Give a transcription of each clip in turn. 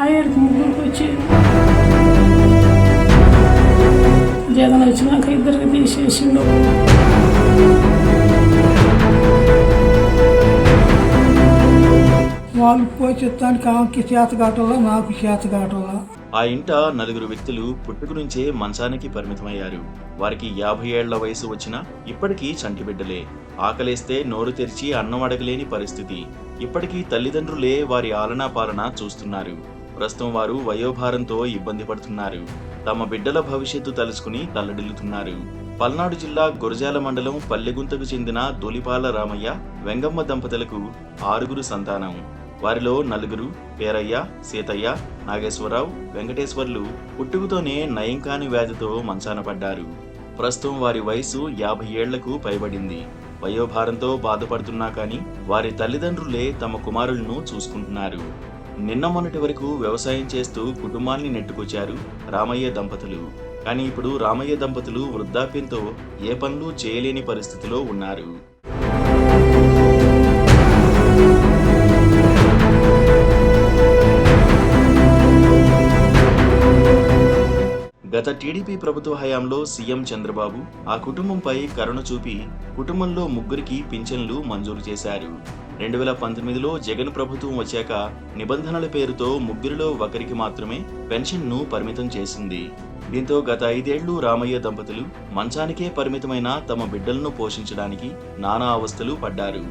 ఆయనకి ముగ్గురికి వచ్చి జగన్ వచ్చినాక ఇద్దరికి తీసేసిండు. వాళ్ళు పోయి చెప్తానికి ఆమెకి చేత కావటంలో నాకు చేత కావటంలో. ఆ ఇంట నలుగురు వ్యక్తులు పుట్టుక నుంచే మంచానికి పరిమితమయ్యారు. వారికి 50 ఏళ్ల వయసు వచ్చినా ఇప్పటికీ చంటిబిడ్డలే. ఆకలేస్తే నోరు తెరిచి అన్నం అడగలేని పరిస్థితి. ఇప్పటికీ తల్లిదండ్రులే వారి ఆలనా పాలన చూస్తున్నారు. ప్రస్తుతం వారు వయోభారంతో ఇబ్బంది పడుతున్నారు. తమ బిడ్డల భవిష్యత్తు తలుచుకుని తల్లడిల్లుతున్నారు. పల్నాడు జిల్లా గురజాల మండలం పల్లెగుంతకు చెందిన దొలిపాల రామయ్య, వెంగమ్మ దంపతులకు 6 సంతానం. వారిలో 4 పేరయ్య, సీతయ్య, నాగేశ్వరరావు, వెంకటేశ్వర్లు పుట్టుకతోనే నయం కాని వ్యాధితో మంచాన పడ్డారు. ప్రస్తుతం వారి వయసు 50 ఏళ్లకు పైబడింది. వయోభారంతో బాధపడుతున్నా కానీ వారి తల్లిదండ్రులే తమ కుమారులను చూసుకుంటున్నారు. నిన్న మొన్నటి వరకు వ్యవసాయం చేస్తూ కుటుంబాన్ని నెట్టుకొచ్చారు రామయ్య దంపతులు. కానీ ఇప్పుడు రామయ్య దంపతులు వృద్ధాప్యంతో ఏ పనులు చేయలేని పరిస్థితిలో ఉన్నారు. గత టీడీపీ ప్రభుత్వ హయాంలో సీఎం చంద్రబాబు ఆ కుటుంబంపై కరుణ చూపి కుటుంబంలో 3కి పింఛన్లు మంజూరు చేశారు. 2019లో జగన్ ప్రభుత్వం వచ్చాక నిబంధనల పేరుతో 3లో ఒకరికి మాత్రమే పెన్షన్ను పరిమితం చేసింది. దీంతో గత 5 ఏళ్లు రామయ్య దంపతులు మంచానికే పరిమితమైన తమ బిడ్డలను పోషించడానికి నానా అవస్థలు పడ్డారు.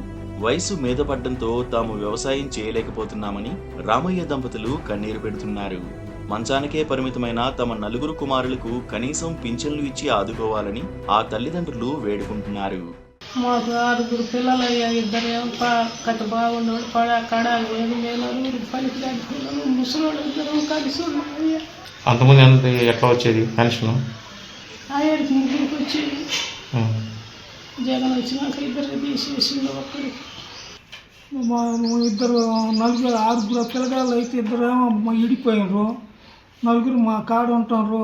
వయసు మీద పడ్డంతో తాము వ్యవసాయం చేయలేకపోతున్నామని రామయ్య దంపతులు కన్నీరు పెడుతున్నారు. మంచానికే పరిమితమైన తమ 4 కుమారులకు కనీసం పింఛన్లు ఇచ్చి ఆదుకోవాలని ఆ తల్లిదండ్రులు వేడుకుంటున్నారు. మాకు 6 పిల్లలు అయ్యా. 2 కథ బాగుండేవాడు కడాలి వేలు పనికి పిల్లలు ముసలోళ్ళు 2 కలిసి అయ్యా. అంతమంది ఎంత ఎట్లా వచ్చేది పెన్షన్? ఆయనకి ముగ్గురికి వచ్చి జగన్ వచ్చినాక ఇద్దరికి తీసేసిండు. ఒక్కరికి 6 పిల్లగాళ్ళు అయితే 2 ఇడిపోయినారు. 4 మా కాడ ఉంటారు.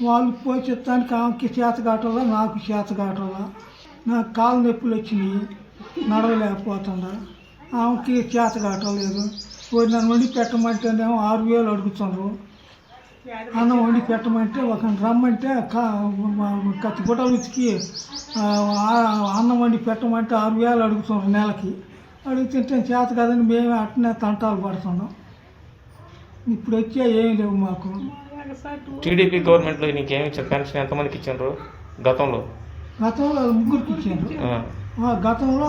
వాళ్ళు పోయి చెప్తానికి ఆమెకి చేత కావటంలో నాకు చేత కావటంలో. నాకు కాలు నొప్పులు వచ్చినాయి, నడవలేకపోతుందా. ఆమెకి చేత కావటం లేదు. నన్ను వండి పెట్టమంటేనేమో 6000 అడుగుతున్నారు. అన్నం వండి పెట్టమంటే ఒక రమ్మంటే కత్తి గుట్టలు ఉతికి అన్నం వండి పెట్టమంటే 6000 అడుగుతున్నారు నెలకి. అడుగుతుంటే చేత కదని మేమే అట్టనే తంటాలు పడుతున్నాం. ఇప్పుడు వచ్చా ఏమి లేవు మాకు. టీడీపీ గవర్నమెంట్లో నీకేమి ఇచ్చారు పెన్షన్? ఎంతమందికి ఇచ్చారు గతంలో? 3కి ఇచ్చారు. గతంలో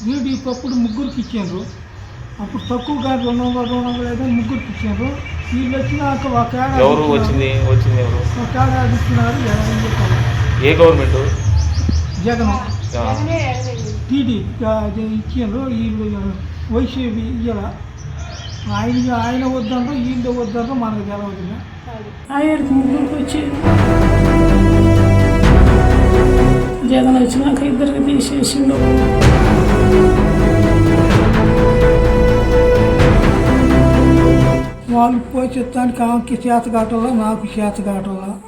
టీడీపీ అప్పుడు 3కి ఇచ్చారు. అప్పుడు తక్కువగా 200 3కి ఇచ్చారు. వీళ్ళు వచ్చినాక ఒక ఎవరు వచ్చింది ఎవరు ఒక ఏడాది ఇస్తున్నారు. ఏ గవర్నమెంట్? జగన్ టీడీపీ ఇచ్చారు. వీళ్ళు వైసీపీ ఇయ్యాల. ఆయన వద్దంటారు, వీళ్ళు వద్దంటారు, మనకు తెలవదు. ఆయనకి ముగ్గురికి వచ్చి జగన్ వచ్చినాక ఇద్దరికి తీసేసిండు. వాళ్ళు పోయి చెప్తానికి ఆమెకి చేత కావటంలో నాకు చేత కావటంలో.